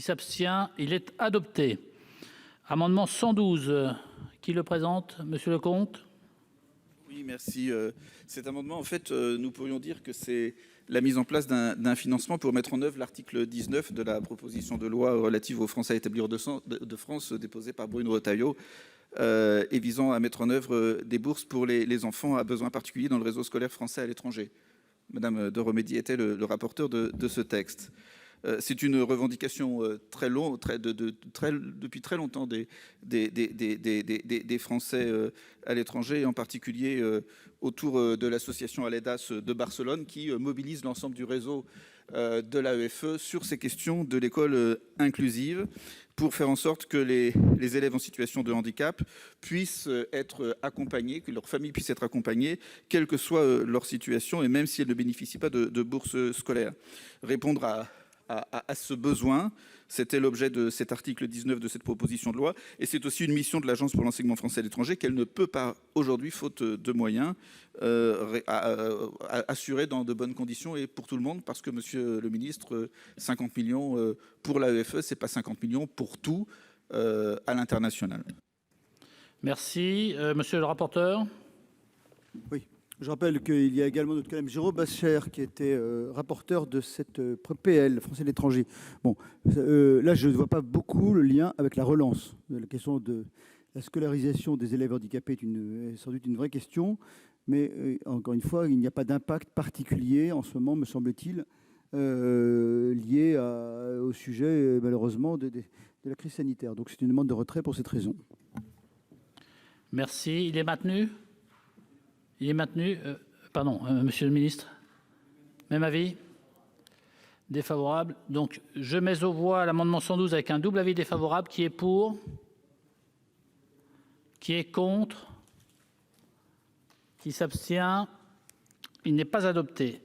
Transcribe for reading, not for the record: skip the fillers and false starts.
s'abstient, il est adopté. Amendement 112, qui le présente, Monsieur Lecomte? Oui, merci. Cet amendement, en fait, nous pourrions dire que c'est la mise en place d'un financement pour mettre en œuvre l'article 19 de la proposition de loi relative aux Français établis hors de France, déposée par Bruno Retailleau, et visant à mettre en œuvre des bourses pour les enfants à besoins particuliers dans le réseau scolaire français à l'étranger. Madame de Romédy était le rapporteur de ce texte. C'est une revendication depuis très longtemps des Français à l'étranger, et en particulier autour de l'association Aledas de Barcelone, qui mobilise l'ensemble du réseau de l'AEFE sur ces questions de l'école inclusive, pour faire en sorte que les élèves en situation de handicap puissent être accompagnés, que leurs familles puissent être accompagnées, quelle que soit leur situation, et même si elles ne bénéficient pas de bourse scolaire. Répondre à ce besoin, c'était l'objet de cet article 19 de cette proposition de loi, et c'est aussi une mission de l'Agence pour l'enseignement français à l'étranger qu'elle ne peut pas aujourd'hui, faute de moyens, assurer dans de bonnes conditions et pour tout le monde, parce que, monsieur le ministre, 50 millions pour l'AEFE, c'est pas 50 millions pour tout à l'international. Merci. Monsieur le rapporteur? Oui. Je rappelle qu'il y a également notre collègue Jérôme Bascher qui était rapporteur de cette PL, Français de l'étranger. Bon, là, je ne vois pas beaucoup le lien avec la relance. La question de la scolarisation des élèves handicapés est sans doute une vraie question, mais encore une fois, il n'y a pas d'impact particulier en ce moment, me semble-t-il, lié au sujet, malheureusement, de la crise sanitaire. Donc c'est une demande de retrait pour cette raison. Merci. Il est maintenu? Il est maintenu. Pardon, monsieur le ministre. Même avis? Défavorable. Donc, je mets aux voix l'amendement 112 avec un double avis défavorable. Qui est pour? Qui est contre? Qui s'abstient? Il n'est pas adopté.